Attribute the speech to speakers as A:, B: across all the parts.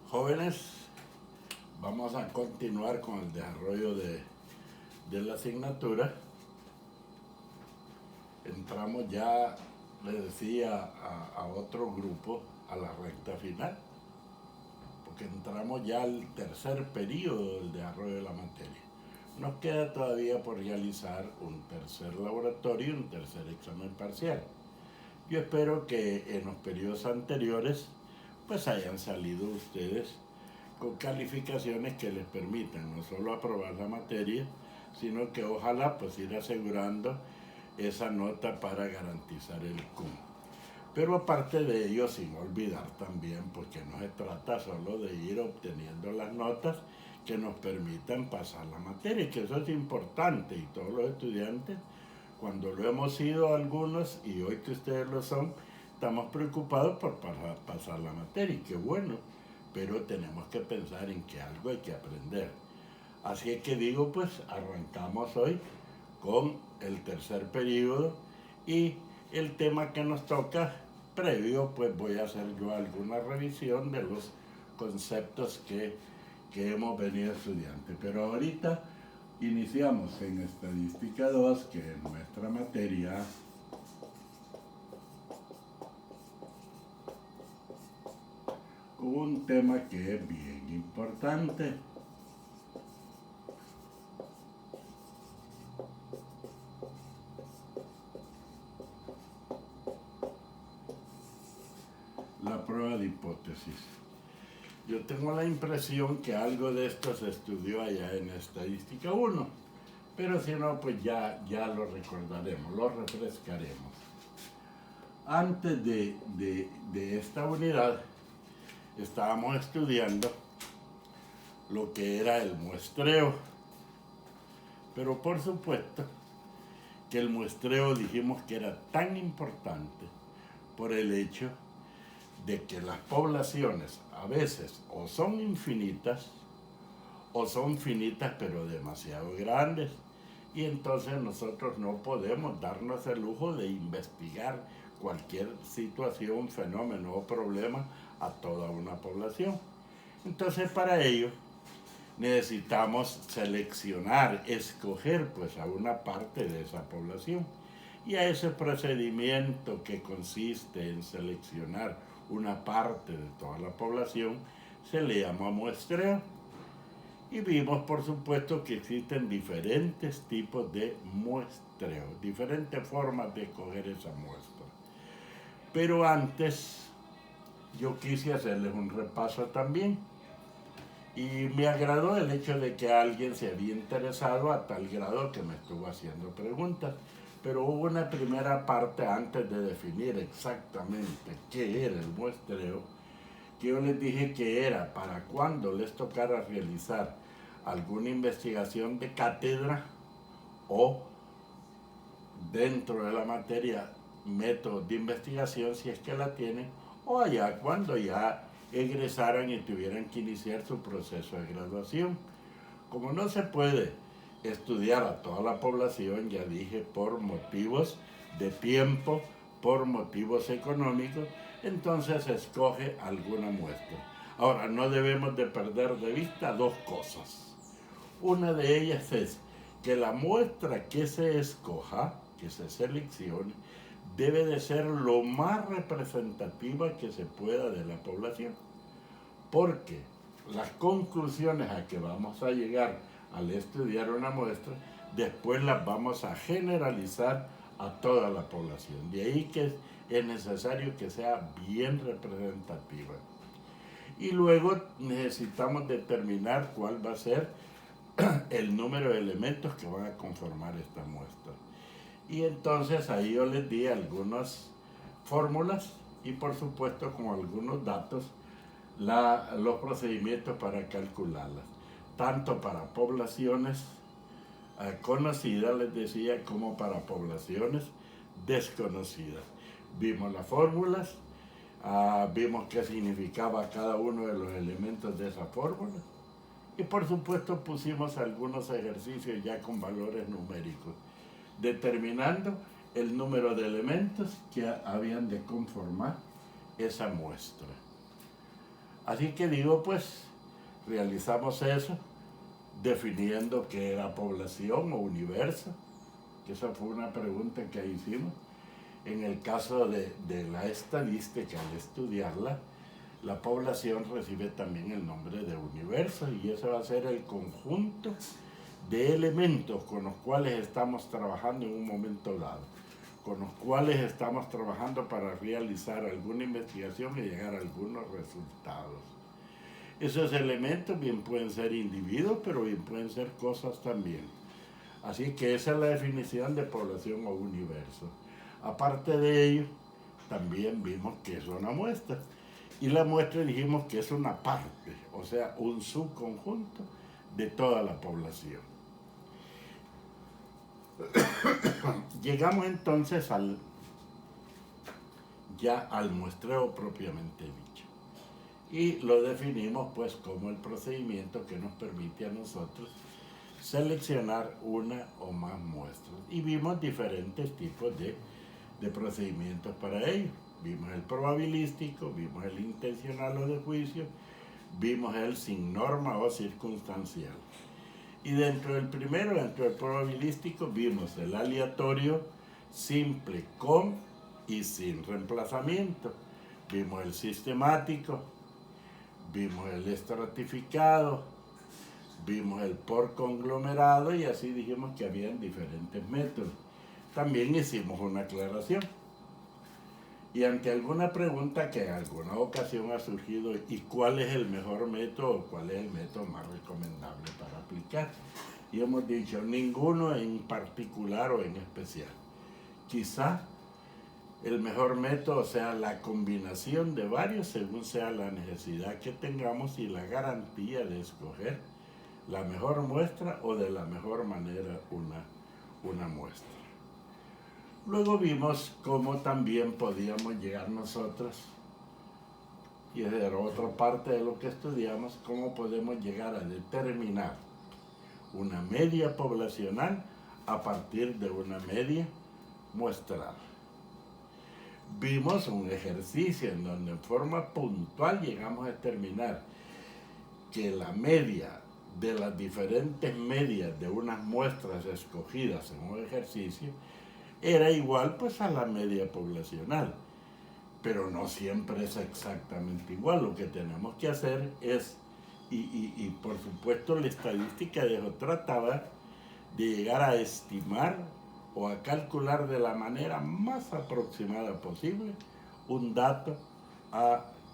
A: Jóvenes, vamos a continuar con el desarrollo de la asignatura. Entramos ya, les decía, a otro grupo, a la recta final, porque entramos ya al tercer periodo del desarrollo de la materia. Nos queda todavía por realizar un tercer laboratorio y un tercer examen parcial. Yo espero que en los periodos anteriores pues hayan salido ustedes con calificaciones que les permitan no solo aprobar la materia, sino que ojalá pues ir asegurando esa nota para garantizar el CUM. Pero aparte de ello, sin olvidar también, porque no se trata solo de ir obteniendo las notas que nos permitan pasar la materia, que eso es importante, y todos los estudiantes, cuando lo hemos sido algunos, y hoy que ustedes lo son, estamos preocupados por pasar la materia, y qué bueno, pero tenemos que pensar en que algo hay que aprender. Así es que digo, pues arrancamos hoy con el tercer periodo y el tema que nos toca previo, pues voy a hacer yo alguna revisión de los conceptos que hemos venido estudiando. Pero ahorita iniciamos en Estadística 2, que es nuestra materia, con un tema que es bien importante. La prueba de hipótesis. Yo tengo la impresión que algo de esto se estudió allá en Estadística 1, pero si no, pues ya lo recordaremos, lo refrescaremos. Antes de esta unidad, estábamos estudiando lo que era el muestreo, pero por supuesto que el muestreo dijimos que era tan importante por el hecho de que las poblaciones a veces o son infinitas o son finitas pero demasiado grandes, y entonces nosotros no podemos darnos el lujo de investigar cualquier situación, fenómeno o problema a toda una población. Entonces para ello necesitamos seleccionar, escoger pues a una parte de esa población, y a ese procedimiento que consiste en seleccionar una parte de toda la población se le llama muestreo. Y vimos, por supuesto, que existen diferentes tipos de muestreo, diferentes formas de escoger esa muestra. Pero antes yo quise hacerles un repaso también, y me agradó el hecho de que alguien se había interesado a tal grado que me estuvo haciendo preguntas. Pero hubo una primera parte antes de definir exactamente qué era el muestreo, que yo les dije que era para cuando les tocara realizar alguna investigación de cátedra o dentro de la materia métodos de investigación, si es que la tienen, o allá cuando ya egresaran y tuvieran que iniciar su proceso de graduación. Como no se puede estudiar a toda la población, ya dije, por motivos de tiempo, por motivos económicos, entonces se escoge alguna muestra. Ahora, no debemos de perder de vista dos cosas. Una de ellas es que la muestra que se escoja, que se seleccione, debe de ser lo más representativa que se pueda de la población, porque las conclusiones a que vamos a llegar al estudiar una muestra, después las vamos a generalizar a toda la población. De ahí que es necesario que sea bien representativa. Y luego necesitamos determinar cuál va a ser el número de elementos que van a conformar esta muestra. Y entonces ahí yo les di algunas fórmulas y por supuesto con algunos datos los procedimientos para calcularlas, tanto para poblaciones conocidas, les decía, como para poblaciones desconocidas. Vimos las fórmulas, vimos qué significaba cada uno de los elementos de esa fórmula, y por supuesto pusimos algunos ejercicios ya con valores numéricos, determinando el número de elementos que habían de conformar esa muestra. Así que digo, pues, realizamos eso, definiendo qué era población o universo, que esa fue una pregunta que hicimos. En el caso de la estadística, al estudiarla, la población recibe también el nombre de universo, y eso va a ser el conjunto de elementos con los cuales estamos trabajando en un momento dado, con los cuales estamos trabajando para realizar alguna investigación y llegar a algunos resultados. Esos elementos bien pueden ser individuos, pero bien pueden ser cosas también. Así que esa es la definición de población o universo. Aparte de ello, también vimos que es una muestra. Y la muestra dijimos que es una parte, o sea, un subconjunto de toda la población. Llegamos entonces ya al muestreo propiamente dicho. Y lo definimos pues como el procedimiento que nos permite a nosotros seleccionar una o más muestras. Y vimos diferentes tipos de procedimientos para ello. Vimos el probabilístico, vimos el intencional o de juicio, vimos el sin norma o circunstancial. Y dentro del primero, dentro del probabilístico, vimos el aleatorio simple con y sin reemplazamiento. Vimos el sistemático, vimos el estratificado, vimos el por conglomerado, y así dijimos que habían diferentes métodos. También hicimos una aclaración. Y ante alguna pregunta que en alguna ocasión ha surgido, ¿y cuál es el mejor método o cuál es el método más recomendable para aplicar? Y hemos dicho, ninguno en particular o en especial. Quizá el mejor método sea la combinación de varios según sea la necesidad que tengamos y la garantía de escoger la mejor muestra o de la mejor manera una muestra. Luego vimos cómo también podíamos llegar nosotros, y era otra parte de lo que estudiamos, cómo podemos llegar a determinar una media poblacional a partir de una media muestral. Vimos un ejercicio en donde en forma puntual llegamos a determinar que la media de las diferentes medias de unas muestras escogidas en un ejercicio era igual pues a la media poblacional, pero no siempre es exactamente igual. Lo que tenemos que hacer es, y por supuesto la estadística de eso trataba de llegar a estimar o a calcular de la manera más aproximada posible un dato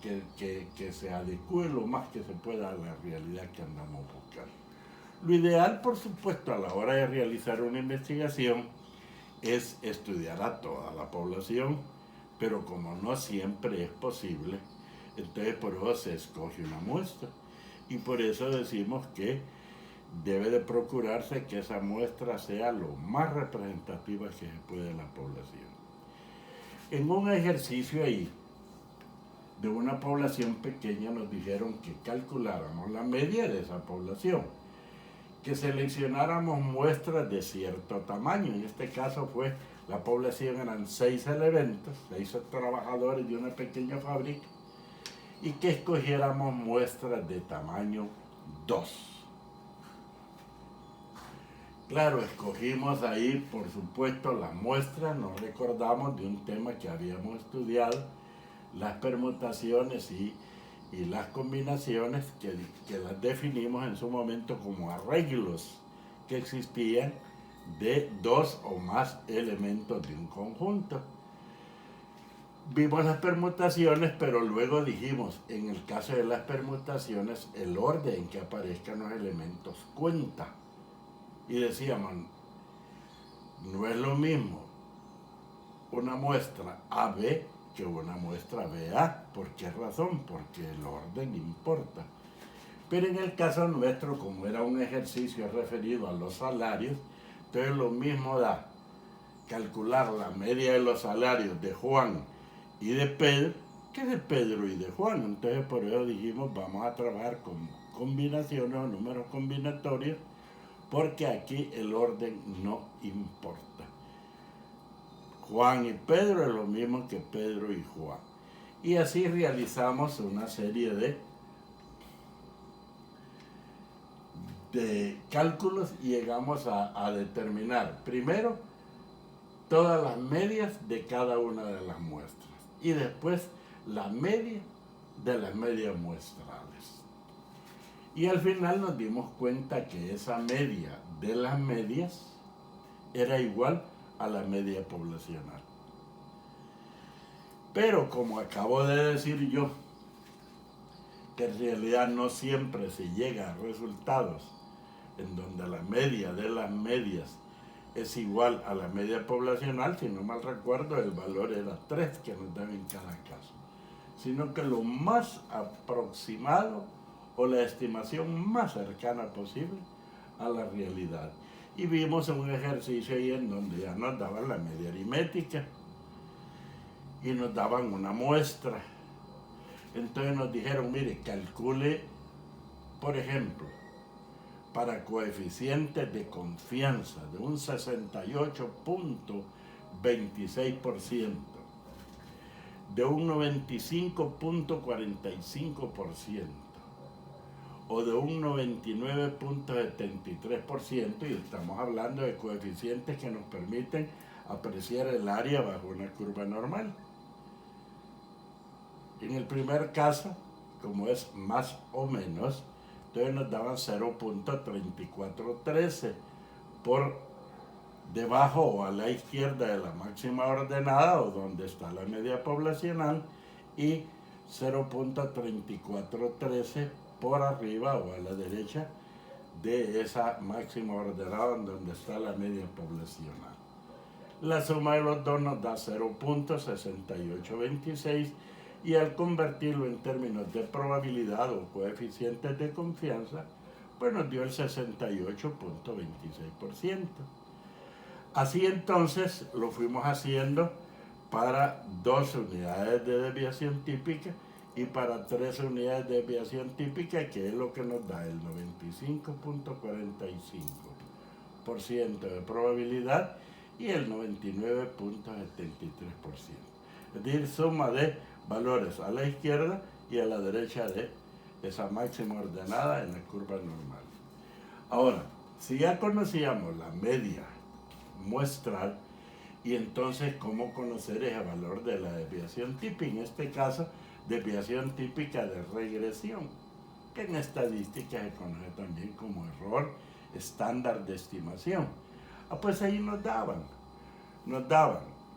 A: que se adecue lo más que se pueda a la realidad que andamos buscando. Lo ideal, por supuesto, a la hora de realizar una investigación es estudiar a toda la población, pero como no siempre es posible, entonces por eso se escoge una muestra. Y por eso decimos que debe de procurarse que esa muestra sea lo más representativa que se puede de la población. En un ejercicio ahí, de una población pequeña, nos dijeron que calculáramos la media de esa población, que seleccionáramos muestras de cierto tamaño. En este caso fue, la población eran 6 elementos, 6 trabajadores de una pequeña fábrica, y que escogiéramos muestras de tamaño 2. Claro, escogimos ahí, por supuesto, las muestras, nos recordamos de un tema que habíamos estudiado, las permutaciones y las combinaciones que las definimos en su momento como arreglos que existían de 2 o más elementos de un conjunto. Vimos las permutaciones, pero luego dijimos, en el caso de las permutaciones, el orden en que aparezcan los elementos cuenta. Y decíamos, no es lo mismo una muestra AB que una muestra BA. ¿Por qué razón? Porque el orden importa. Pero en el caso nuestro, como era un ejercicio referido a los salarios, entonces lo mismo da calcular la media de los salarios de Juan y de Pedro que de Pedro y de Juan. Entonces por eso dijimos, vamos a trabajar con combinaciones o números combinatorios, porque aquí el orden no importa. Juan y Pedro es lo mismo que Pedro y Juan. Y así realizamos una serie de de cálculos y llegamos a determinar primero todas las medias de cada una de las muestras y después la media de las medias muestrales. Y al final nos dimos cuenta que esa media de las medias era igual a la media poblacional. Pero como acabo de decir yo, que en realidad no siempre se llega a resultados en donde la media de las medias es igual a la media poblacional, si no mal recuerdo el valor era 3 que nos dan en cada caso, sino que lo más aproximado o la estimación más cercana posible a la realidad. Y vimos un ejercicio ahí en donde ya nos daban la media aritmética y nos daban una muestra. Entonces nos dijeron, mire, calcule, por ejemplo, para coeficientes de confianza de un 68.26%, de un 95.45% o de un 99.73%, y estamos hablando de coeficientes que nos permiten apreciar el área bajo una curva normal. En el primer caso, como es más o menos, entonces nos daban 0.3413 por debajo o a la izquierda de la máxima ordenada o donde está la media poblacional y 0.3413 por arriba o a la derecha de esa máxima ordenada donde está la media poblacional. La suma de los dos nos da 0.6826 y al convertirlo en términos de probabilidad o coeficientes de confianza, pues nos dio el 68.26%. Así entonces lo fuimos haciendo para 2 unidades de desviación típica y para 3 unidades de desviación típica, que es lo que nos da el 95.45% de probabilidad y el 99.73%. Es decir, suma de valores a la izquierda y a la derecha de esa máxima ordenada en la curva normal. Ahora, si ya conocíamos la media muestral, y entonces cómo conocer ese valor de la desviación típica, en este caso desviación típica de regresión, que en estadística se conoce también como error estándar de estimación. Pues ahí nos daban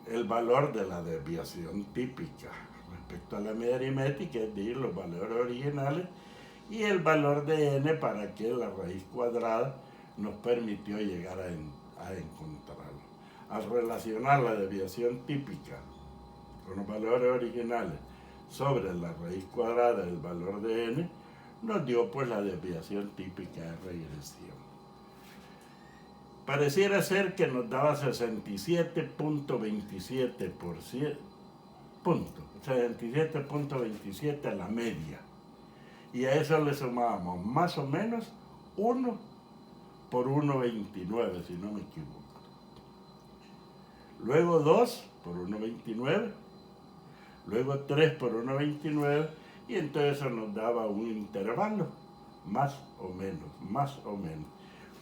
A: el valor de la desviación típica respecto a la media aritmética, es decir, los valores originales, y el valor de n para que la raíz cuadrada nos permitió llegar a encontrarlo. Al relacionar la desviación típica con los valores originales sobre la raíz cuadrada del valor de n, nos dio pues la desviación típica de regresión. Pareciera ser que nos daba 67.27%, 67.27 a la media. Y a eso le sumábamos más o menos 1 por 1.29, si no me equivoco. Luego 2 por 1.29, luego 3 por 1.29, y entonces eso nos daba un intervalo, más o menos, más o menos.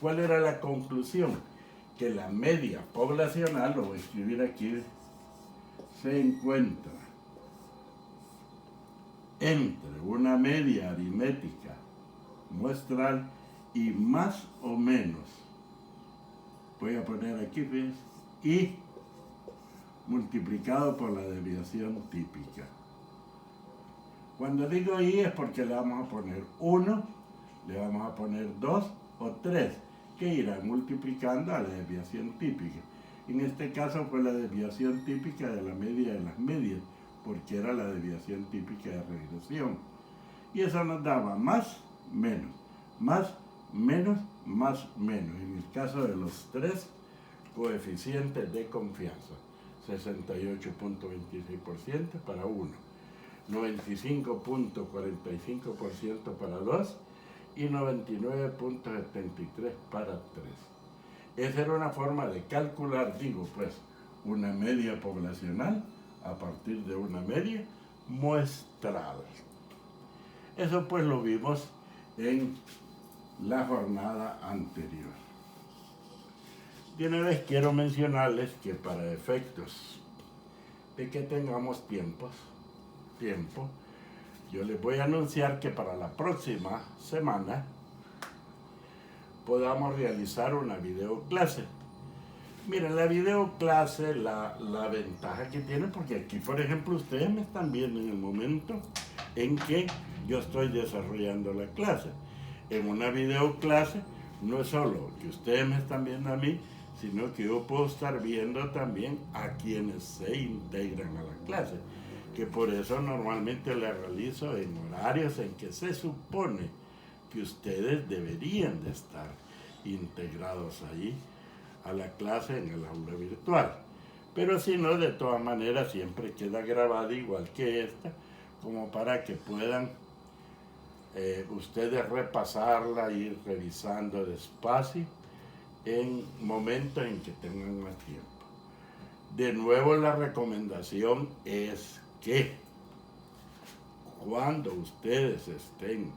A: ¿Cuál era la conclusión? Que la media poblacional, lo voy a escribir aquí, se encuentra entre una media aritmética muestral y más o menos, voy a poner aquí, ¿ves? Y multiplicado por la desviación típica. Cuando digo y es porque le vamos a poner 1, le vamos a poner 2 o 3, que irán multiplicando a la desviación típica. En este caso fue la desviación típica de la media de las medias, porque era la desviación típica de regresión. Y eso nos daba más, menos, más, menos, más, menos. En el caso de los 3 coeficientes de confianza, 68.26% para 1, 95.45% para 2 y 99.73 para 3. Esa era una forma de calcular, una media poblacional a partir de una media muestral. Eso pues lo vimos en la jornada anterior. De una vez quiero mencionarles que para efectos de que tengamos tiempo, yo les voy a anunciar que para la próxima semana podamos realizar una videoclase. Miren, la videoclase, la ventaja que tiene, porque aquí, por ejemplo, ustedes me están viendo en el momento en que yo estoy desarrollando la clase. En una videoclase no es solo que ustedes me están viendo a mí, sino que yo puedo estar viendo también a quienes se integran a la clase, que por eso normalmente la realizo en horarios en que se supone que ustedes deberían de estar integrados ahí a la clase en el aula virtual. Pero si no, de todas maneras siempre queda grabada igual que esta, como para que puedan ustedes repasarla, ir revisando despacio en momentos en que tengan más tiempo. De nuevo, la recomendación es que cuando ustedes estén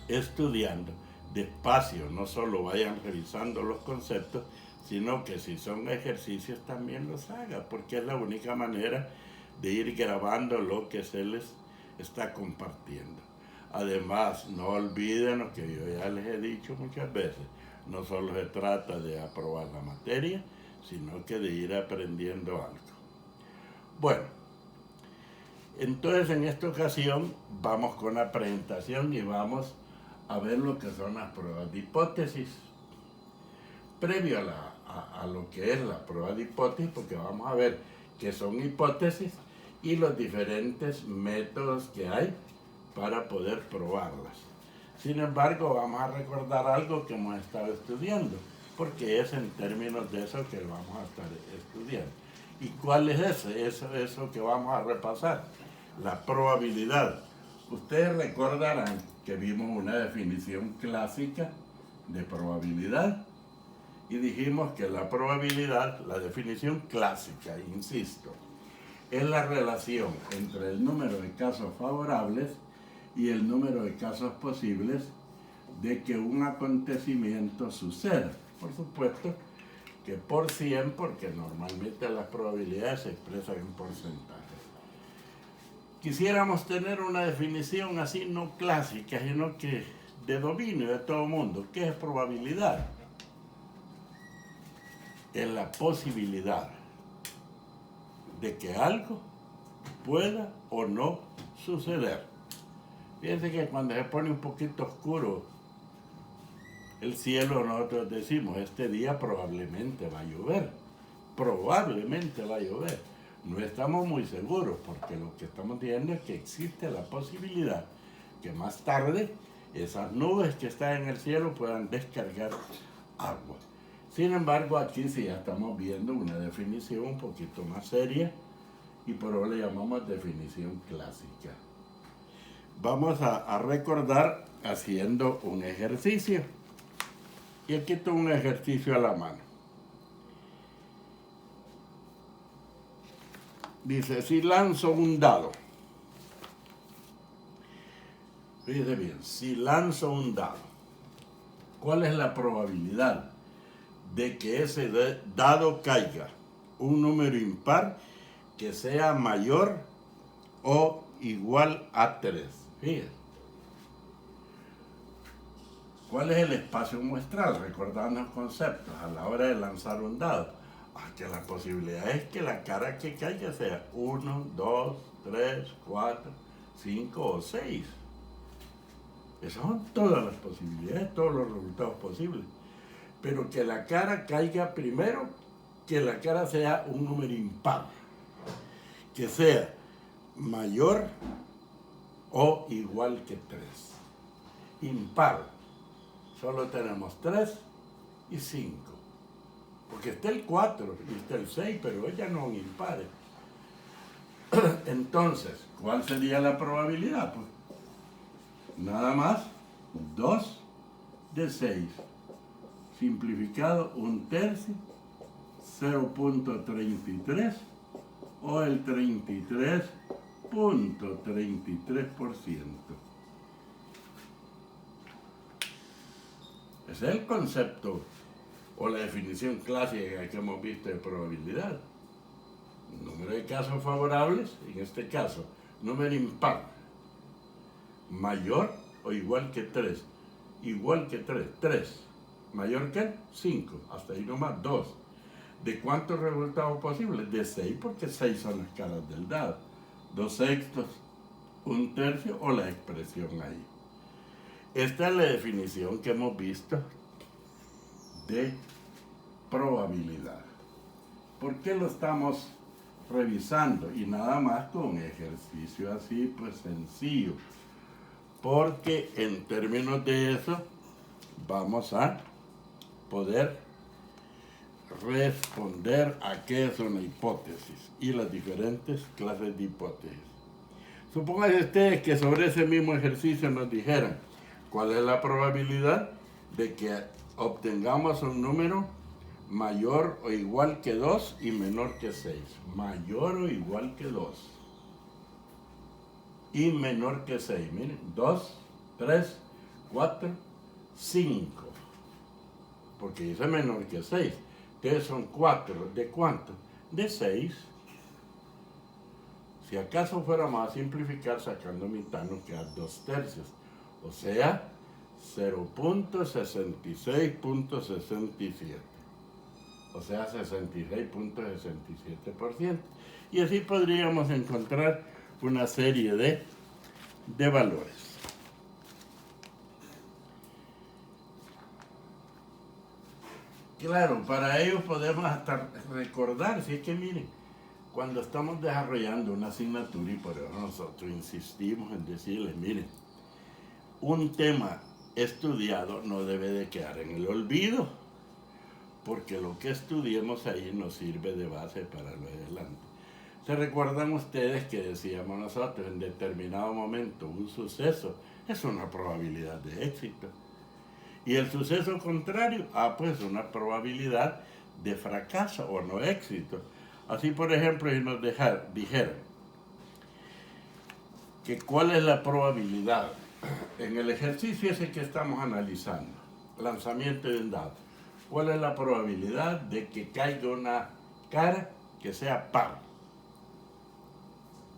A: estudiando, despacio, no solo vayan revisando los conceptos, sino que si son ejercicios también los haga, porque es la única manera de ir grabando lo que se les está compartiendo. Además, no olviden lo que yo ya les he dicho muchas veces, no solo se trata de aprobar la materia, sino que de ir aprendiendo algo. Bueno, entonces en esta ocasión vamos con la presentación y vamos a ver lo que son las pruebas de hipótesis. Previo a lo que es la prueba de hipótesis, porque vamos a ver qué son hipótesis y los diferentes métodos que hay para poder probarlas. Sin embargo, vamos a recordar algo que hemos estado estudiando, porque es en términos de eso que vamos a estar estudiando. ¿Y cuál es eso que vamos a repasar? La probabilidad. Ustedes recordarán que vimos una definición clásica de probabilidad y dijimos que la probabilidad, la definición clásica, insisto, es la relación entre el número de casos favorables y el número de casos posibles de que un acontecimiento suceda. Por supuesto que por 100, porque normalmente las probabilidades se expresan en porcentajes. Quisiéramos tener una definición así no clásica, sino que de dominio de todo el mundo. ¿Qué es probabilidad? Es la posibilidad de que algo pueda o no suceder. Fíjense que cuando se pone un poquito oscuro el cielo, nosotros decimos, este día probablemente va a llover. Probablemente va a llover. No estamos muy seguros, porque lo que estamos diciendo es que existe la posibilidad que más tarde esas nubes que están en el cielo puedan descargar agua. Sin embargo, aquí sí ya estamos viendo una definición un poquito más seria y por eso le llamamos definición clásica. Vamos a recordar haciendo un ejercicio. Y aquí tengo un ejercicio a la mano. Dice, si lanzo un dado, fíjese bien, si lanzo un dado, ¿cuál es la probabilidad de que ese dado caiga? Un número impar que sea mayor o igual a 3. Fíjense. ¿Cuál es el espacio muestral? Recordando los conceptos a la hora de lanzar un dado. Que la posibilidad es que la cara que caiga sea 1, 2, 3, 4, 5 o 6. Esas son todas las posibilidades, todos los resultados posibles. Pero que la cara caiga primero, que la cara sea un número impar. Que sea mayor o igual que 3. Impar. Solo tenemos 3 y 5. Porque está el 4 y está el 6, pero ellas no son impares. Entonces, ¿cuál sería la probabilidad? Pues nada más 2 de 6. Simplificado, 1/3, 0.33 o el 33.33%. Ese es el concepto o la definición clásica que hemos visto de probabilidad. Número de casos favorables, en este caso, número impar, mayor o igual que 3. Igual que 3, 3. Mayor que 5, hasta ahí nomás 2. ¿De cuántos resultados posibles? De 6, porque 6 son las caras del dado. 2/6, 1/3 o la expresión ahí. Esta es la definición que hemos visto de probabilidad. ¿Por qué lo estamos revisando? Y nada más con un ejercicio así, pues sencillo. Porque en términos de eso, vamos a poder responder a qué es una hipótesis y las diferentes clases de hipótesis. Supongan ustedes que sobre ese mismo ejercicio nos dijeran cuál es la probabilidad de que obtengamos un número mayor o igual que 2 y menor que 6. Mayor o igual que 2 y menor que 6. Miren, 2, 3, 4, 5. Porque dice menor que 6. Entonces son 4. ¿De cuánto? De 6. Si acaso fuéramos a simplificar, sacando mitad nos queda 2/3. O sea, 0.66.67. O sea, 66.67%. Y así podríamos encontrar una serie de valores. Claro, para ello podemos hasta recordar, si es que miren, cuando estamos desarrollando una asignatura, y por eso nosotros insistimos en decirles, miren, un tema estudiado no debe de quedar en el olvido, porque lo que estudiemos ahí nos sirve de base para lo adelante. ¿Se recuerdan ustedes que decíamos nosotros en determinado momento un suceso es una probabilidad de éxito? Y el suceso contrario, pues una probabilidad de fracaso o no éxito. Así, por ejemplo, si nos dijeran que cuál es la probabilidad en el ejercicio ese que estamos analizando, lanzamiento de un dado, ¿cuál es la probabilidad de que caiga una cara que sea par?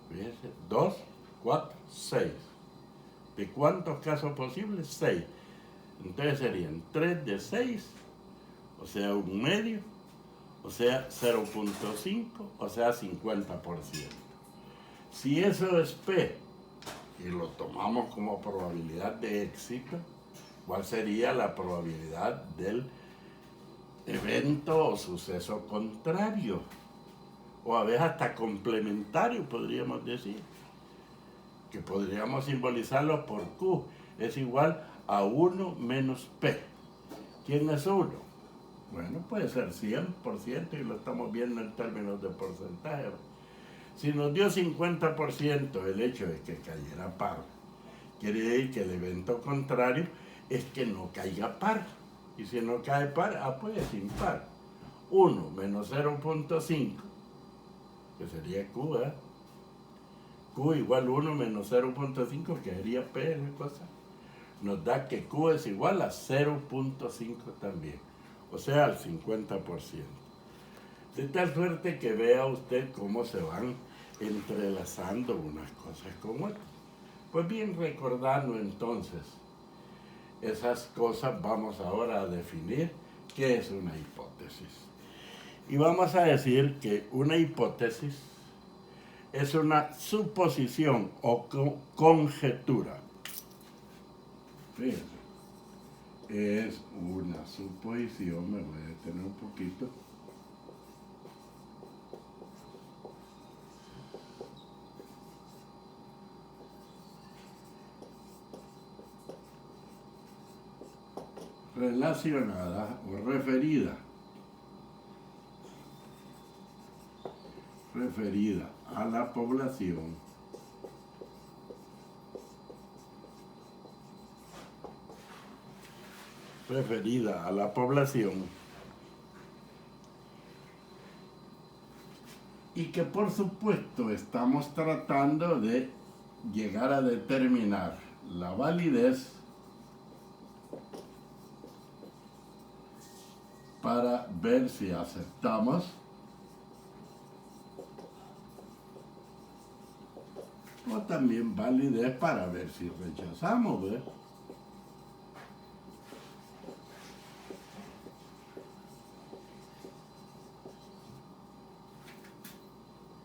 A: Fíjense, 2, 4, 6. ¿De cuántos casos posibles? 6. Entonces serían 3 de 6, o sea, un medio, o sea, 0.5, o sea, 50%. Si eso es P y lo tomamos como probabilidad de éxito, ¿cuál sería la probabilidad del evento o suceso contrario? O a veces hasta complementario, podríamos decir, que podríamos simbolizarlo por Q, es igual a 1 menos P. ¿Quién es 1? Bueno, puede ser 100% y lo estamos viendo en términos de porcentaje. Si nos dio 50% el hecho de que cayera par, quiere decir que el evento contrario es que no caiga par. Y si no cae par, pues es impar. 1 menos 0.5, que sería Q, ¿eh? Q igual 1 menos 0.5, que sería P, ¿no? Cosa. Nos da que Q es igual a 0.5 también, o sea, al 50%. De tal suerte que vea usted cómo se van entrelazando unas cosas con otras. Pues bien, recordando entonces esas cosas, vamos ahora a definir qué es una hipótesis. Y vamos a decir que una hipótesis es una suposición o conjetura. Fíjense, es una suposición, me voy a detener un poquito. Relacionada o referida a la población y que por supuesto estamos tratando de llegar a determinar la validez para ver si aceptamos o también validez para ver si rechazamos, ¿ves?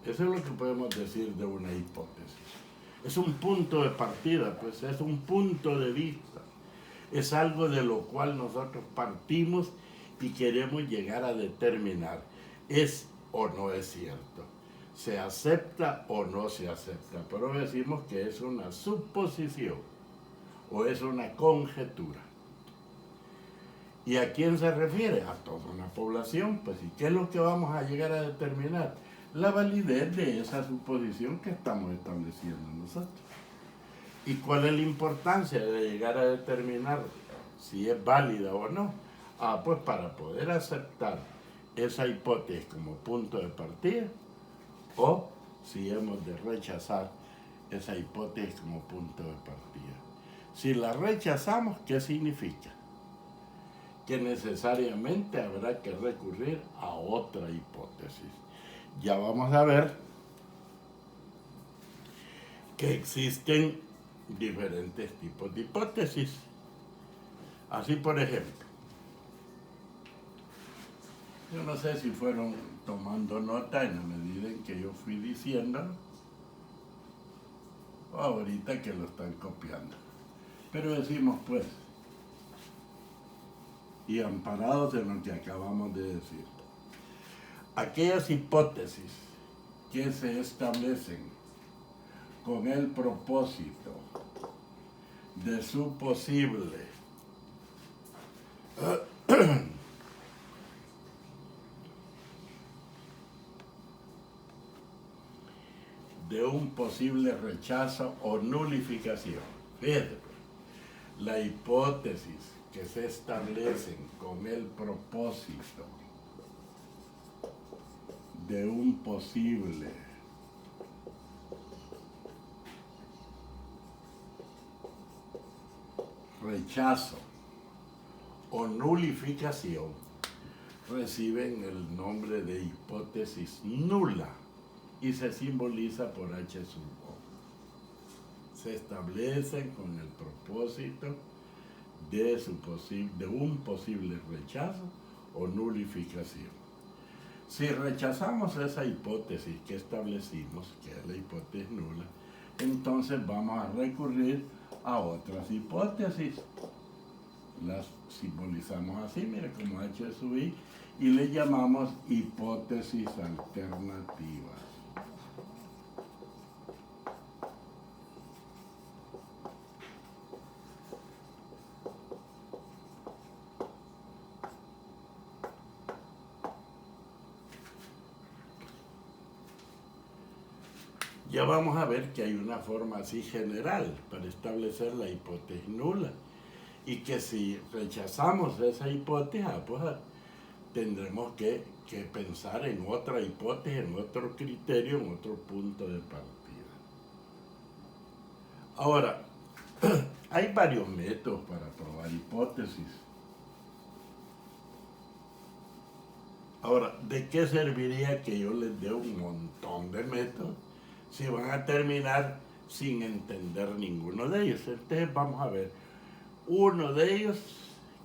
A: Eso es lo que podemos decir de una hipótesis. Es un punto de partida, pues es un punto de vista. Es algo de lo cual nosotros partimos y queremos llegar a determinar, ¿es o no es cierto? ¿Se acepta o no se acepta? Pero decimos que es una suposición o es una conjetura. ¿Y a quién se refiere? A toda una población. Pues, ¿y qué es lo que vamos a llegar a determinar? La validez de esa suposición que estamos estableciendo nosotros. ¿Y cuál es la importancia de llegar a determinar si es válida o no? Pues para poder aceptar esa hipótesis como punto de partida, o si hemos de rechazar esa hipótesis como punto de partida. Si la rechazamos, ¿qué significa? Que necesariamente habrá que recurrir a otra hipótesis. Ya vamos a ver que existen diferentes tipos de hipótesis. Así, por ejemplo, yo no sé si fueron tomando nota en la medida en que yo fui diciendo, o ahorita que lo están copiando. Pero decimos, pues, y amparados en lo que acabamos de decir, aquellas hipótesis que se establecen con el propósito de su posible de un posible rechazo o nulificación. Fíjate, la hipótesis que se establecen con el propósito de un posible rechazo o nulificación reciben el nombre de hipótesis nula y se simboliza por H sub O. Se establecen con el propósito de un posible rechazo o nulificación. Si rechazamos esa hipótesis que establecimos, que es la hipótesis nula, entonces vamos a recurrir a otras hipótesis. Las simbolizamos así, mire, como H sub I, y le llamamos hipótesis alternativas. Ya vamos a ver que hay una forma así general para establecer la hipótesis nula y que si rechazamos esa hipótesis, pues tendremos que pensar en otra hipótesis, en otro criterio, en otro punto de partida. Ahora, hay varios métodos para probar hipótesis. Ahora, ¿de qué serviría que yo les dé un montón de métodos si van a terminar sin entender ninguno de ellos? Entonces vamos a ver uno de ellos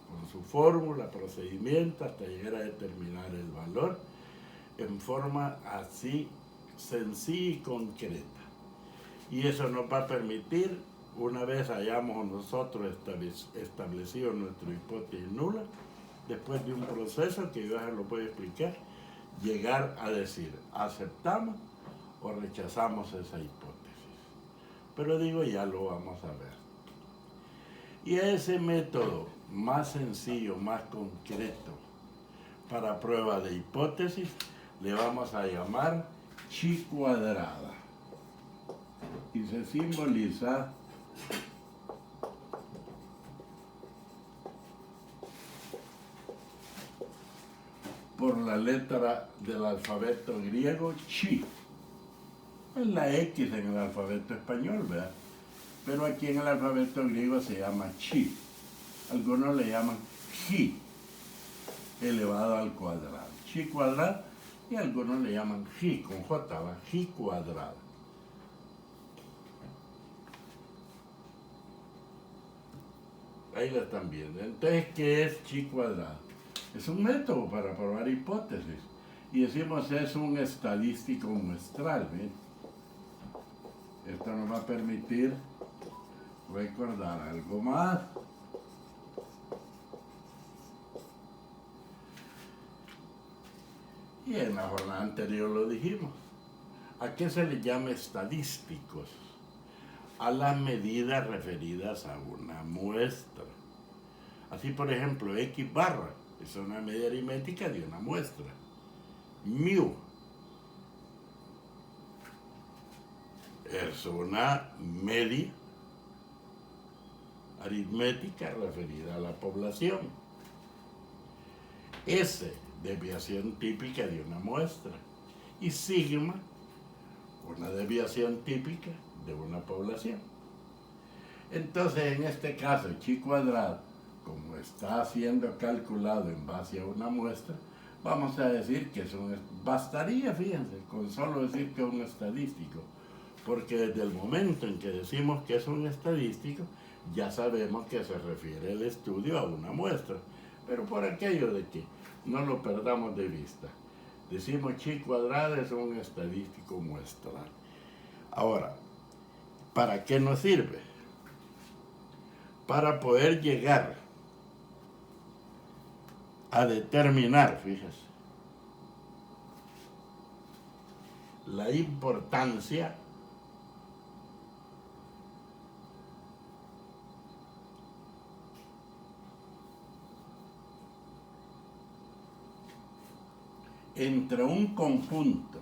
A: con su fórmula, procedimiento, hasta llegar a determinar el valor en forma así sencilla y concreta. Y eso nos va a permitir, una vez hayamos nosotros establecido nuestra hipótesis nula, después de un proceso que yo ya lo voy a explicar, llegar a decir, aceptamos o rechazamos esa hipótesis. Pero digo, ya lo vamos a ver. Y a ese método más sencillo, más concreto para prueba de hipótesis, le vamos a llamar chi cuadrada. Y se simboliza por la letra del alfabeto griego chi. Es la X en el alfabeto español, ¿verdad? Pero aquí en el alfabeto griego se llama chi. Algunos le llaman chi. elevado al cuadrado. Chi cuadrado, y algunos le llaman Ji, con J, ¿va? Ji cuadrado. Ahí lo están viendo. Entonces, ¿qué es chi cuadrado? Es un método para probar hipótesis. Y decimos es un estadístico muestral. ¿Ven? Esto nos va a permitir recordar algo más. Y en la jornada anterior lo dijimos. ¿A qué se le llama estadísticos? A las medidas referidas a una muestra. Así, por ejemplo, X barra es una medida aritmética de una muestra. Mu es una media aritmética referida a la población. S, desviación típica de una muestra. Y sigma, una desviación típica de una población. Entonces, en este caso, chi cuadrado, como está siendo calculado en base a una muestra, vamos a decir que bastaría, fíjense, con solo decir que es un estadístico, porque desde el momento en que decimos que es un estadístico, ya sabemos que se refiere el estudio a una muestra, pero por aquello de que no lo perdamos de vista, decimos chi cuadrado es un estadístico muestral. Ahora, ¿para qué nos sirve? Para poder llegar a determinar, fíjese, la importancia entre un conjunto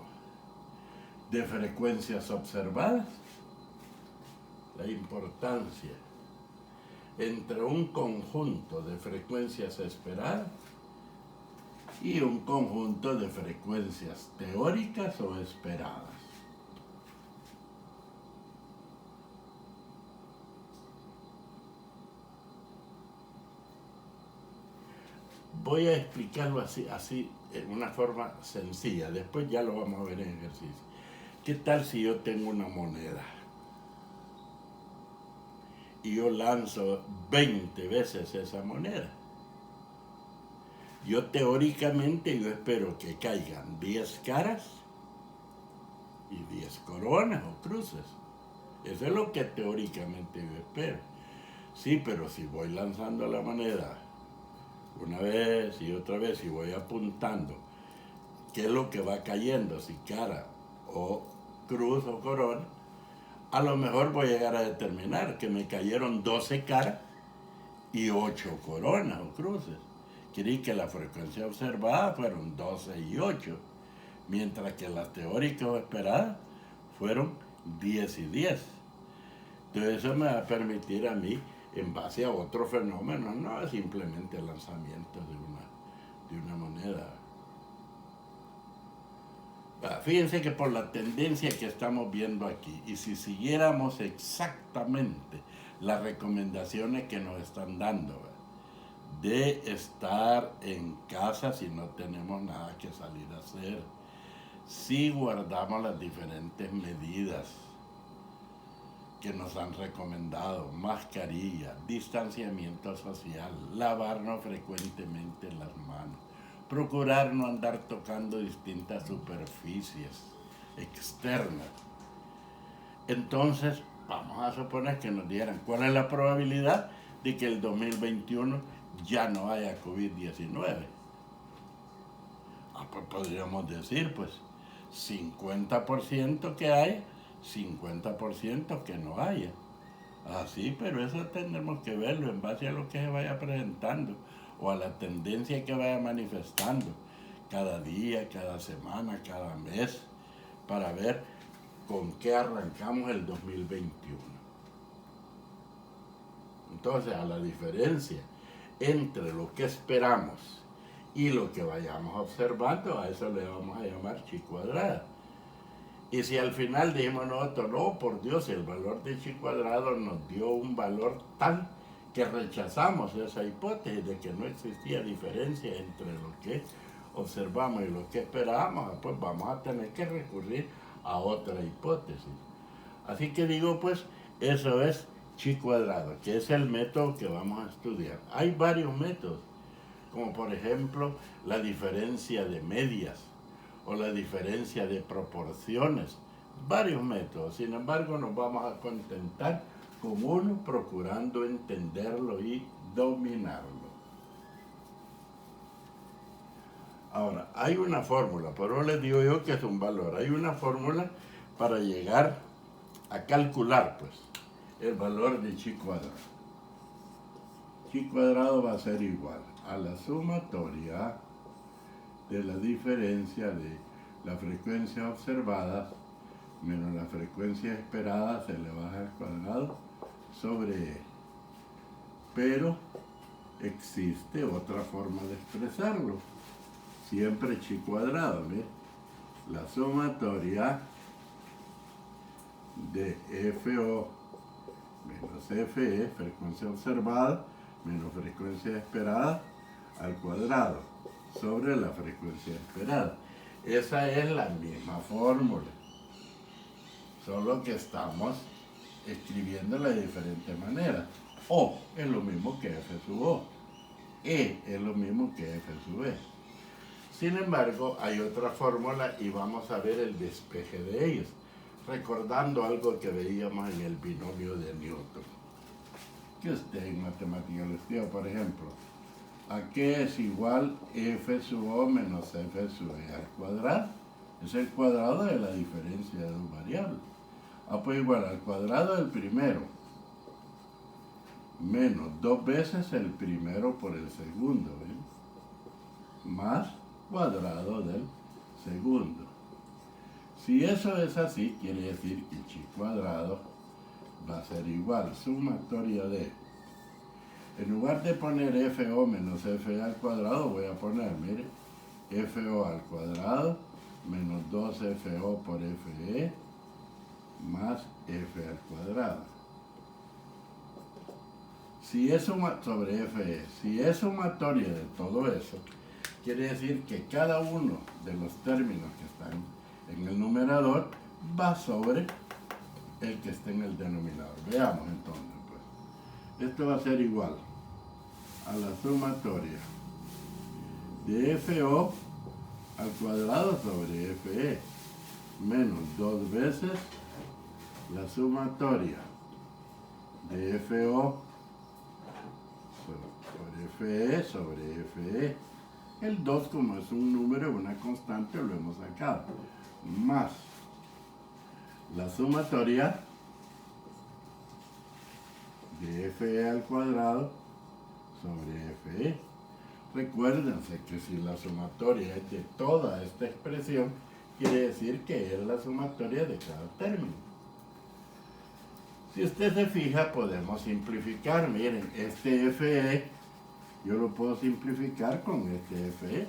A: de frecuencias observadas, la importancia entre un conjunto de frecuencias esperadas y un conjunto de frecuencias teóricas o esperadas. Voy a explicarlo así, en una forma sencilla, después ya lo vamos a ver en ejercicio. ¿Qué tal si yo tengo una moneda y yo lanzo 20 veces esa moneda? Yo teóricamente yo espero que caigan 10 caras y 10 coronas o cruces. Eso es lo que teóricamente yo espero. Sí, pero si voy lanzando la moneda una vez y otra vez y voy apuntando qué es lo que va cayendo, si cara o cruz o corona, a lo mejor voy a llegar a determinar que me cayeron 12 caras y 8 coronas o cruces. Quiere que la frecuencia observada fueron 12 y 8, mientras que las teóricas esperadas fueron 10 y 10. Entonces eso me va a permitir a mí, en base a otro fenómeno, no es simplemente el lanzamiento de una moneda. Fíjense que por la tendencia que estamos viendo aquí, y si siguiéramos exactamente las recomendaciones que nos están dando, de estar en casa si no tenemos nada que salir a hacer, si guardamos las diferentes medidas que nos han recomendado, mascarilla, distanciamiento social, lavarnos frecuentemente las manos, procurar no andar tocando distintas superficies externas. Entonces, vamos a suponer que nos dieran cuál es la probabilidad de que el 2021 ya no haya COVID-19. Pues podríamos decir, pues, 50% que hay, 50% que no haya. Así, pero eso tendremos que verlo en base a lo que se vaya presentando o a la tendencia que vaya manifestando cada día, cada semana, cada mes, para ver con qué arrancamos el 2021. Entonces, a la diferencia entre lo que esperamos y lo que vayamos observando, a eso le vamos a llamar chi cuadrada. Y si al final dijimos nosotros, no, por Dios, el valor de chi cuadrado nos dio un valor tal que rechazamos esa hipótesis de que no existía diferencia entre lo que observamos y lo que esperábamos, pues vamos a tener que recurrir a otra hipótesis. Así que digo, pues, eso es chi cuadrado, que es el método que vamos a estudiar. Hay varios métodos, como por ejemplo la diferencia de medias o la diferencia de proporciones, varios métodos. Sin embargo, nos vamos a contentar con uno, procurando entenderlo y dominarlo. Ahora, hay una fórmula, pero les digo yo que es un valor. Hay una fórmula para llegar a calcular, pues, el valor de chi cuadrado. Chi cuadrado va a ser igual a la sumatoria de la diferencia de la frecuencia observada menos la frecuencia esperada se le baja al cuadrado sobre E. Pero existe otra forma de expresarlo. Siempre chi cuadrado, ¿ves? La sumatoria de FO menos FE, frecuencia observada, menos frecuencia esperada, al cuadrado, sobre la frecuencia esperada. Esa es la misma fórmula, solo que estamos escribiéndola de diferente manera. O es lo mismo que F sub O. E es lo mismo que F sub E. Sin embargo, hay otra fórmula y vamos a ver el despeje de ellos, recordando algo que veíamos en el binomio de Newton. Que usted en matemática lo estudia, por ejemplo, ¿a qué es igual F sub O menos F sub E al cuadrado? Es el cuadrado de la diferencia de dos variables. Pues igual al cuadrado del primero, menos 2 veces el primero por el segundo, ¿ven? Más cuadrado del segundo. Si eso es así, quiere decir que chi cuadrado va a ser igual, sumatoria de, en lugar de poner FO menos FE al cuadrado, voy a poner, mire, FO al cuadrado menos 2FO por FE más F al cuadrado. Si es sobre FE, si es sumatoria de todo eso, quiere decir que cada uno de los términos que están en el numerador va sobre el que esté en el denominador. Veamos entonces, pues. Esto va a ser igual a la sumatoria de FO al cuadrado sobre FE menos 2 veces la sumatoria de FO sobre FE sobre FE. El 2, como es un número, una constante, lo hemos sacado. Más la sumatoria de FE al cuadrado sobre FE. Recuérdense que si la sumatoria es de toda esta expresión, quiere decir que es la sumatoria de cada término. Si usted se fija, podemos simplificar. Miren, este FE, yo lo puedo simplificar con este FE.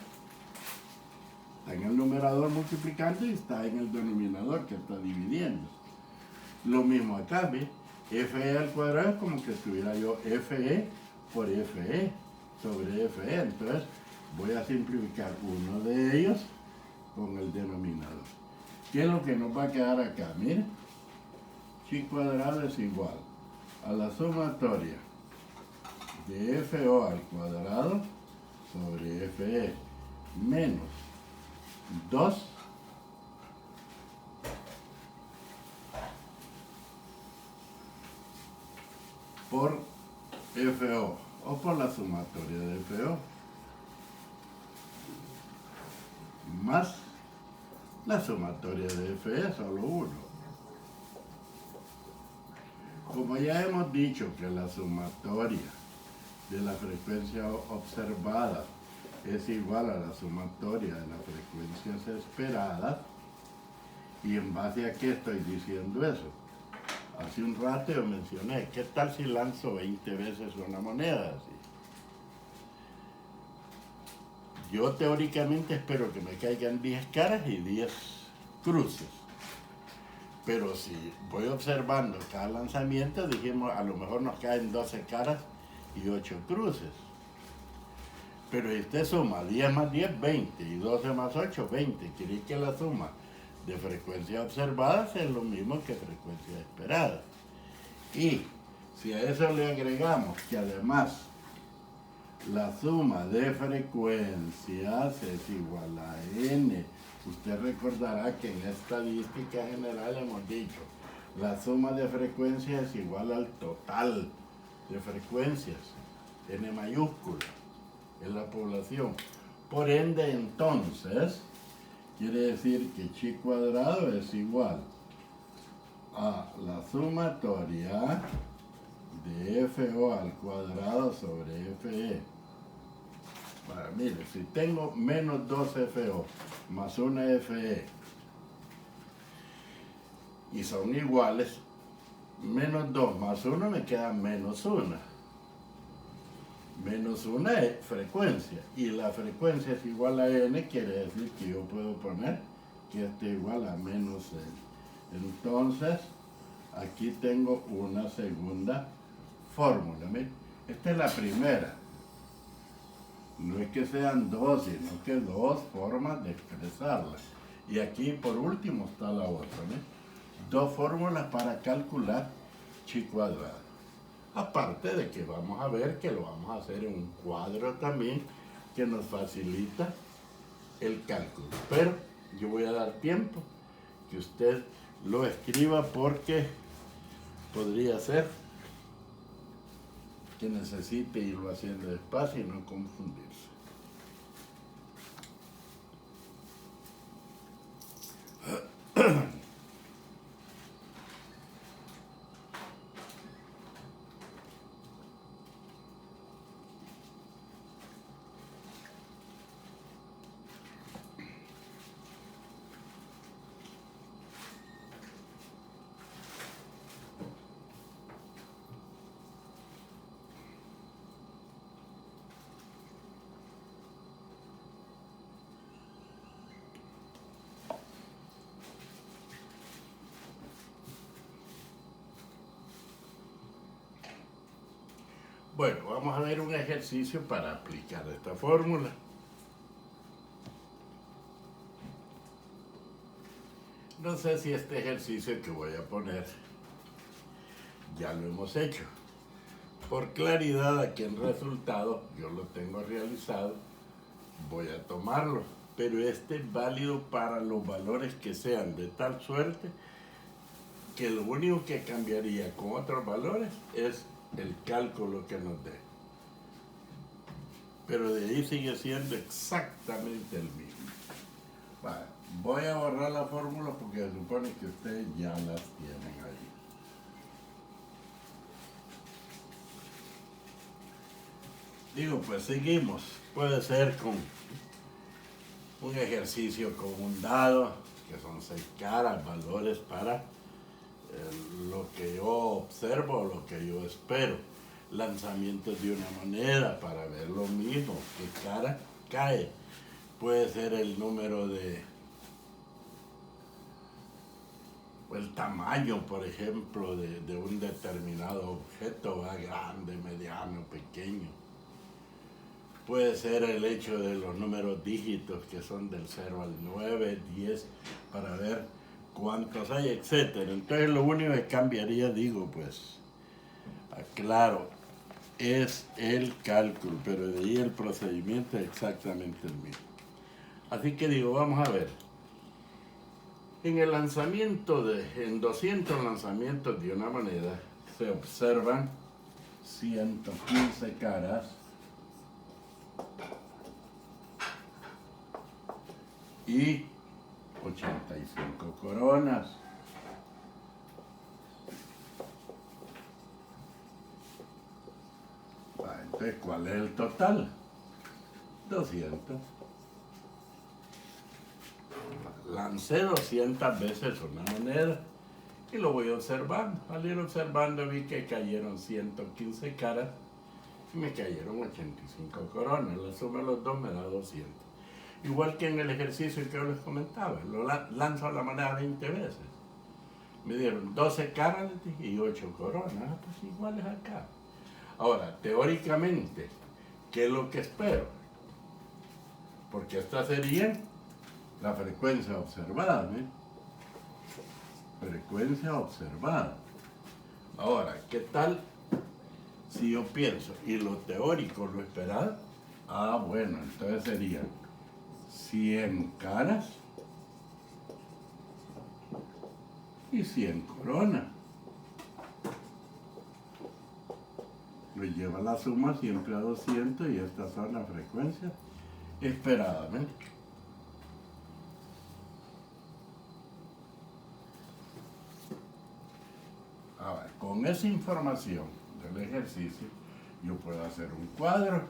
A: Está en el numerador multiplicando y está en el denominador que está dividiendo. Lo mismo acá, ¿ve? FE al cuadrado es como que estuviera yo FE por FE sobre FE. Entonces voy a simplificar uno de ellos con el denominador. ¿Qué es lo que nos va a quedar acá? Miren, chi cuadrado es igual a la sumatoria de FO al cuadrado sobre FE menos 2 por FO o por la sumatoria de FO más la sumatoria de FE, solo uno. Como ya hemos dicho que la sumatoria de la frecuencia observada es igual a la sumatoria de las frecuencias esperadas, y en base a qué estoy diciendo eso. Hace un rato yo mencioné, ¿qué tal si lanzo 20 veces una moneda así? Yo teóricamente espero que me caigan 10 caras y 10 cruces. Pero si voy observando cada lanzamiento, dijimos, a lo mejor nos caen 12 caras y 8 cruces. Pero si usted suma 10 más 10, 20, y 12 más 8, 20. Quiere que la suma de frecuencias observadas es lo mismo que frecuencias esperadas. Y si a eso le agregamos que además la suma de frecuencias es igual a n, usted recordará que en estadística general hemos dicho, la suma de frecuencias es igual al total de frecuencias, n mayúscula, en la población. Por ende, entonces, quiere decir que chi cuadrado es igual a la sumatoria de FO al cuadrado sobre FE. Bueno, mire, si tengo menos 2 FO más una FE y son iguales, menos 2 más 1 me queda menos 1. Menos 1 es frecuencia, y la frecuencia es igual a n, quiere decir que yo puedo poner que esto es igual a menos n. Entonces, aquí tengo una segunda fórmula. Miren, esta es la primera. No es que sean dos, sino que dos formas de expresarla. Y aquí por último está la otra, ¿no? Dos fórmulas para calcular chi cuadrado. Aparte de que vamos a ver que lo vamos a hacer en un cuadro también que nos facilita el cálculo. Pero yo voy a dar tiempo que usted lo escriba porque podría ser que necesite irlo haciendo despacio y no confundirse. Bueno, vamos a ver un ejercicio para aplicar esta fórmula. No sé si este ejercicio que voy a poner ya lo hemos hecho. Por claridad aquí en resultado, yo lo tengo realizado, voy a tomarlo. Pero este es válido para los valores que sean de tal suerte que lo único que cambiaría con otros valores es el cálculo que nos dé. Pero de ahí sigue siendo exactamente el mismo. Vale, voy a borrar la fórmula porque se supone que ustedes ya las tienen ahí. Digo, pues seguimos. Puede ser con un ejercicio con un dado, que son 6 caras, valores para lo que yo observo, lo que yo espero. Lanzamientos de una moneda para ver lo mismo, qué cara cae. Puede ser el número de, o el tamaño, por ejemplo, de un determinado objeto, ¿va? Grande, mediano, pequeño. Puede ser el hecho de los números dígitos que son del 0 al 9, 10, para ver cuántos hay, etcétera. Entonces lo único que cambiaría, digo, pues, aclaro, es el cálculo, pero de ahí el procedimiento es exactamente el mismo. Así que digo, vamos a ver. En el lanzamiento en 200 lanzamientos de una moneda se observan 115 caras y 85 coronas. Entonces, ¿cuál es el total? 200. Lancé 200 veces una moneda y lo voy observando. Al ir observando vi que cayeron 115 caras y me cayeron 85 coronas. La suma de los dos me da 200. Igual que en el ejercicio que yo les comentaba, lo lanzo a la moneda 20 veces. Me dieron 12 caras y 8 coronas, pues iguales acá. Ahora, teóricamente, ¿qué es lo que espero? Porque esta sería la frecuencia observada, ¿no? Frecuencia observada. Ahora, ¿qué tal si yo pienso y lo teórico lo esperado? Ah, bueno, entonces serían 100 caras y 100 coronas. Lo lleva la suma siempre a 200 y estas son las frecuencias esperadas, ¿ven? Ahora, con esa información del ejercicio, yo puedo hacer un cuadro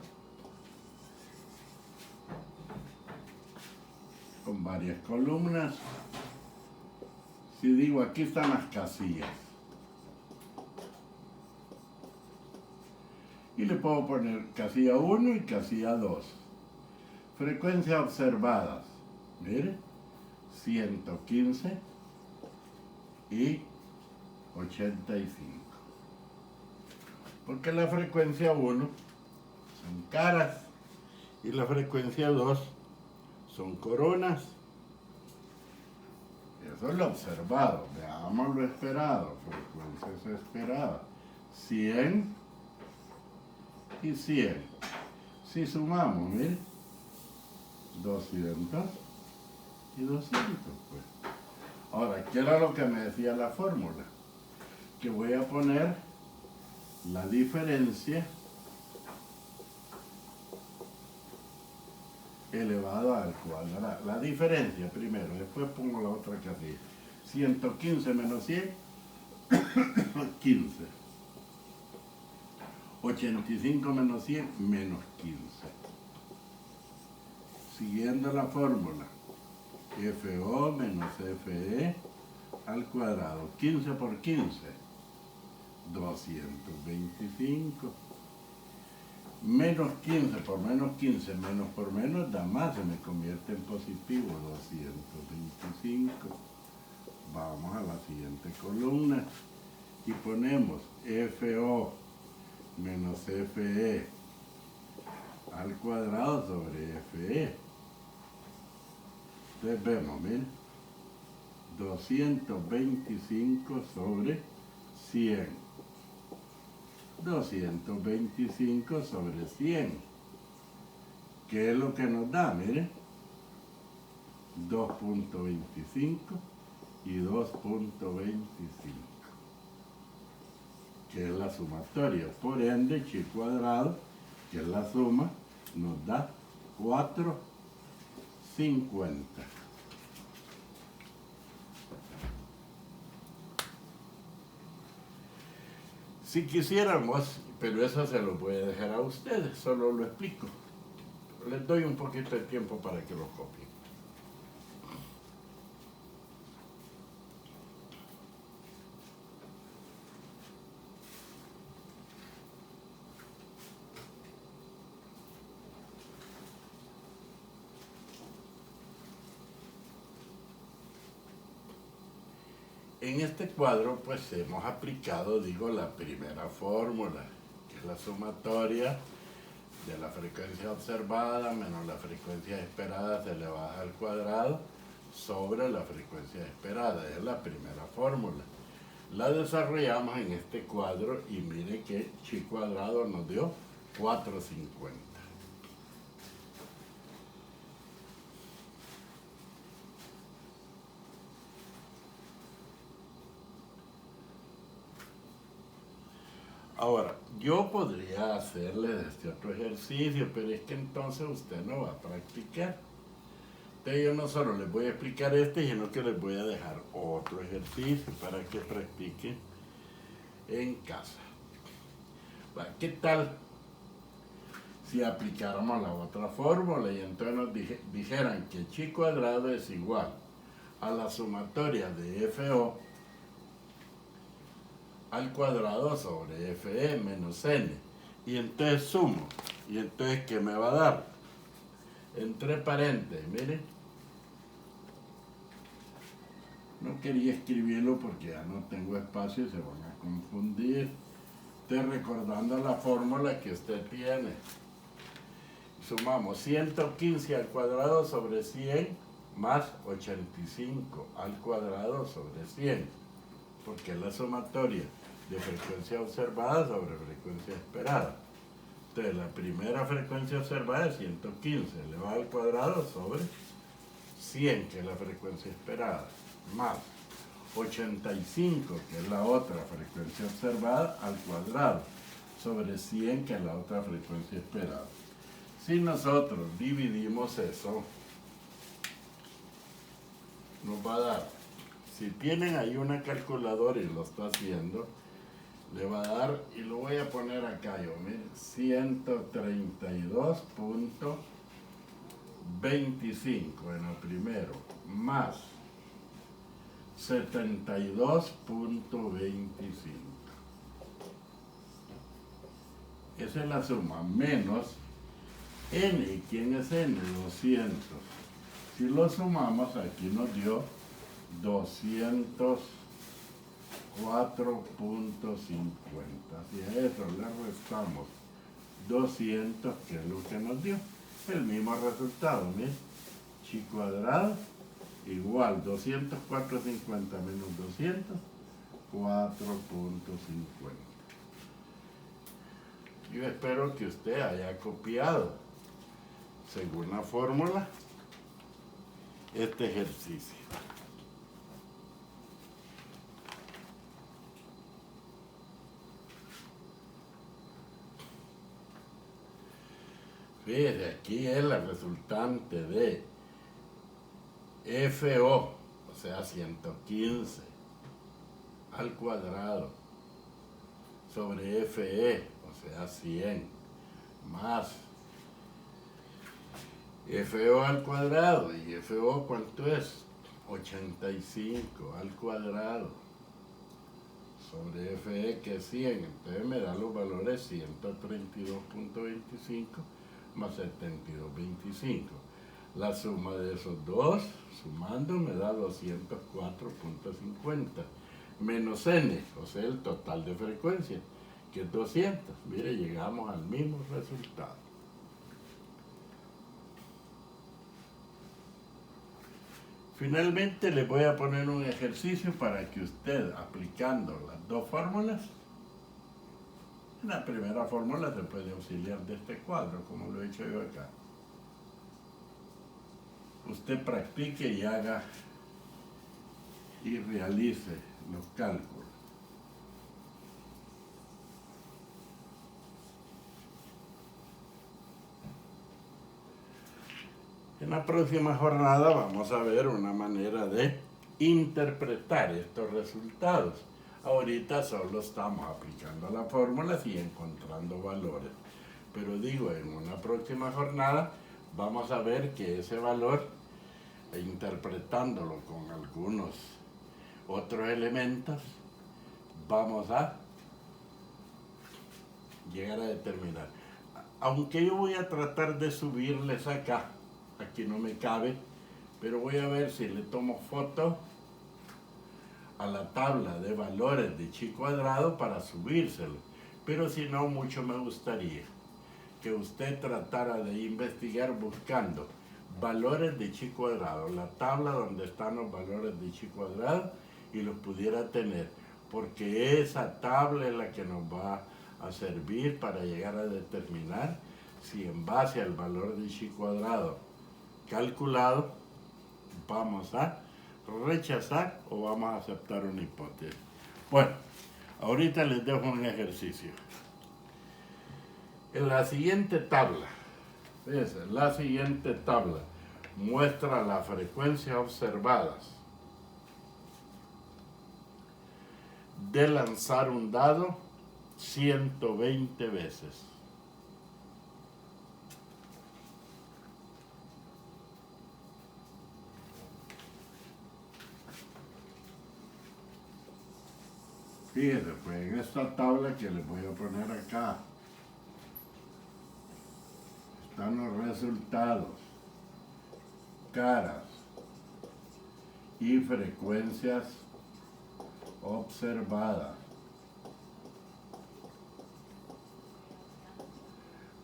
A: con varias columnas. Si digo, aquí están las casillas, y le puedo poner casilla 1 y casilla 2. Frecuencias observadas, mire, 115 y 85. Porque la frecuencia 1 son caras y la frecuencia 2 son coronas. Eso es lo observado. Veamos lo esperado. Frecuencias esperadas. 100 y 100. Si sumamos, mire, 200 y 200, pues. Ahora, ¿qué era lo que me decía la fórmula? Que voy a poner la diferencia elevada al cuadrado. La diferencia primero, después pongo la otra casilla. 115 menos 100, 15. 85 menos 100, menos 15. Siguiendo la fórmula, FO menos FE al cuadrado. 15 por 15, 225. Menos 15 por menos 15, menos por menos da más, se me convierte en positivo, 225. Vamos a la siguiente columna y ponemos FO menos FE al cuadrado sobre FE. Entonces vemos, miren, 225 sobre 100. 225 sobre 100. ¿Qué es lo que nos da? Miren, 2.25 y 2.25, que es la sumatoria. Por ende, chi cuadrado, que es la suma, nos da 4.50. Si quisiéramos, pero eso se lo voy a dejar a ustedes, solo lo explico. Les doy un poquito de tiempo para que lo copien. En este cuadro, pues hemos aplicado, digo, la primera fórmula, que es la sumatoria de la frecuencia observada menos la frecuencia esperada elevada al cuadrado sobre la frecuencia esperada. Es la primera fórmula. La desarrollamos en este cuadro y mire que chi cuadrado nos dio 450. Ahora, yo podría hacerle este otro ejercicio, pero es que entonces usted no va a practicar. Entonces yo no solo les voy a explicar este, sino que les voy a dejar otro ejercicio para que practiquen en casa. ¿Qué tal si aplicáramos la otra fórmula y entonces nos dijeran que chi cuadrado es igual a la sumatoria de FO al cuadrado sobre FE menos N? Y entonces sumo. Y entonces, ¿qué me va a dar? Entre paréntesis, miren. No quería escribirlo porque ya no tengo espacio y se van a confundir. Estoy recordando la fórmula que usted tiene. Sumamos 115 al cuadrado sobre 100 más 85 al cuadrado sobre 100, porque es la sumatoria de frecuencia observada sobre frecuencia esperada. Entonces, la primera frecuencia observada es 115 elevado al cuadrado sobre 100, que es la frecuencia esperada, más 85, que es la otra frecuencia observada, al cuadrado sobre 100, que es la otra frecuencia esperada. Si nosotros dividimos eso, nos va a dar, si tienen ahí una calculadora y lo está haciendo, le va a dar, y lo voy a poner acá yo, miren, 132.25 en el primero, más 72.25. Esa es la suma, menos n. ¿Quién es n? 200. Si lo sumamos, aquí nos dio 204.50. Si a eso le restamos 200, que es lo que nos dio, el mismo resultado, miren, chi cuadrado igual 204.50 menos 200, 4.50. Yo espero que usted haya copiado, según la fórmula, este ejercicio. Fíjese, aquí es la resultante de FO, o sea, 115 al cuadrado, sobre FE, o sea, 100, más FO al cuadrado, y FO, ¿cuánto es? 85 al cuadrado, sobre FE, que es 100, entonces me da los valores 132.25 más 72.25. La suma de esos dos, sumando, me da 204.50, menos n, o sea, el total de frecuencia, que es 200. Mire, llegamos al mismo resultado. Finalmente les voy a poner un ejercicio para que usted, aplicando las dos fórmulas, en la primera fórmula se puede auxiliar de este cuadro, como lo he hecho yo acá. Usted practique y haga y realice los cálculos. En la próxima jornada vamos a ver una manera de interpretar estos resultados. Ahorita solo estamos aplicando las fórmulas y encontrando valores. Pero digo, en una próxima jornada vamos a ver que ese valor, interpretándolo con algunos otros elementos, vamos a llegar a determinar. Aunque yo voy a tratar de subirles acá, aquí no me cabe, pero voy a ver si le tomo foto a la tabla de valores de chi cuadrado para subírselo. Pero si no, mucho me gustaría que usted tratara de investigar buscando valores de chi cuadrado, la tabla donde están los valores de chi cuadrado, y los pudiera tener, porque esa tabla es la que nos va a servir para llegar a determinar si en base al valor de chi cuadrado calculado vamos a rechazar o vamos a aceptar una hipótesis. Bueno, ahorita les dejo un ejercicio. En la siguiente tabla, fíjense, la siguiente tabla muestra las frecuencias observadas de lanzar un dado 120 veces. Fíjense, pues en esta tabla que les voy a poner acá, están los resultados, caras y frecuencias observadas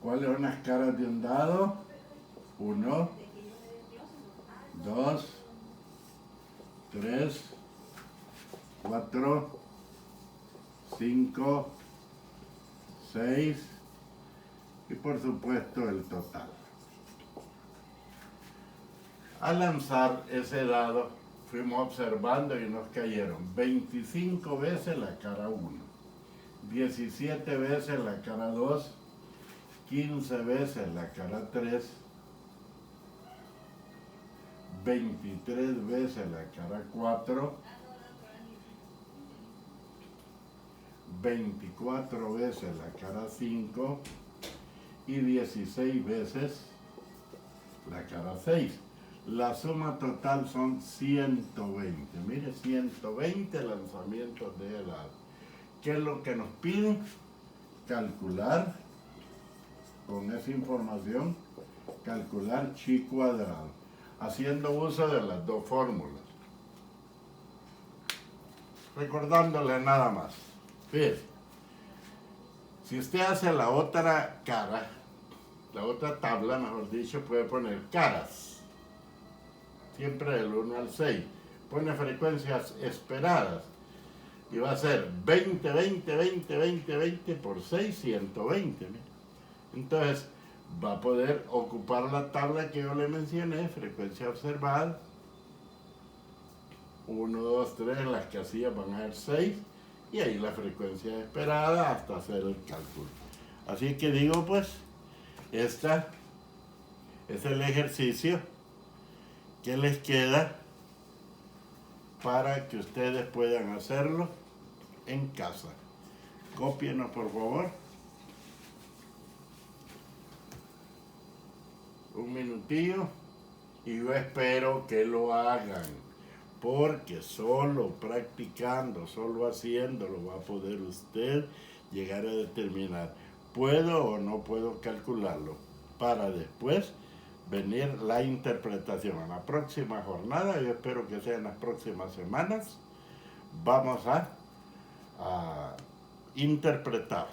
A: ¿Cuáles son las caras de un dado? 1, 2, 3, 4, 5, 6 y por supuesto el total. Al lanzar ese dado, fuimos observando y nos cayeron 25 veces la cara 1, 17 veces la cara 2, 15 veces la cara 3, 23 veces la cara 4, 24 veces la cara 5 y 16 veces la cara 6. La suma total son 120. Mire, 120 lanzamientos de helado. ¿Qué es lo que nos piden? Calcular, con esa información, calcular chi cuadrado, haciendo uso de las dos fórmulas. Recordándole nada más. Fíjese, si usted hace la otra cara, la otra tabla, mejor dicho, puede poner caras. Siempre del 1 al 6. Pone frecuencias esperadas. Y va a ser 20, 20, 20, 20, 20 por 6, 120. ¿no? Entonces, va a poder ocupar la tabla que yo le mencioné, frecuencia observada. 1, 2, 3, las casillas van a ser 6. Y ahí la frecuencia esperada hasta hacer el cálculo. Así que digo, pues, este es el ejercicio que les queda para que ustedes puedan hacerlo en casa. Cópienos, por favor. Un minutillo. Y yo espero que lo hagan, porque solo practicando, solo haciéndolo va a poder usted llegar a determinar, ¿puedo o no puedo calcularlo? Para después venir la interpretación. En la próxima jornada, yo espero que sea en las próximas semanas, vamos a interpretar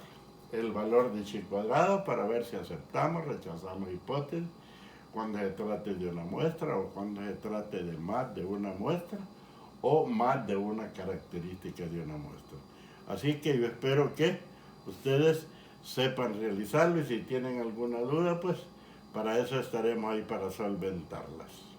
A: el valor de chi cuadrado para ver si aceptamos, rechazamos hipótesis, cuando se trate de una muestra o cuando se trate de más de una muestra o más de una característica de una muestra. Así que yo espero que ustedes sepan realizarlo y si tienen alguna duda, pues para eso estaremos ahí para solventarlas.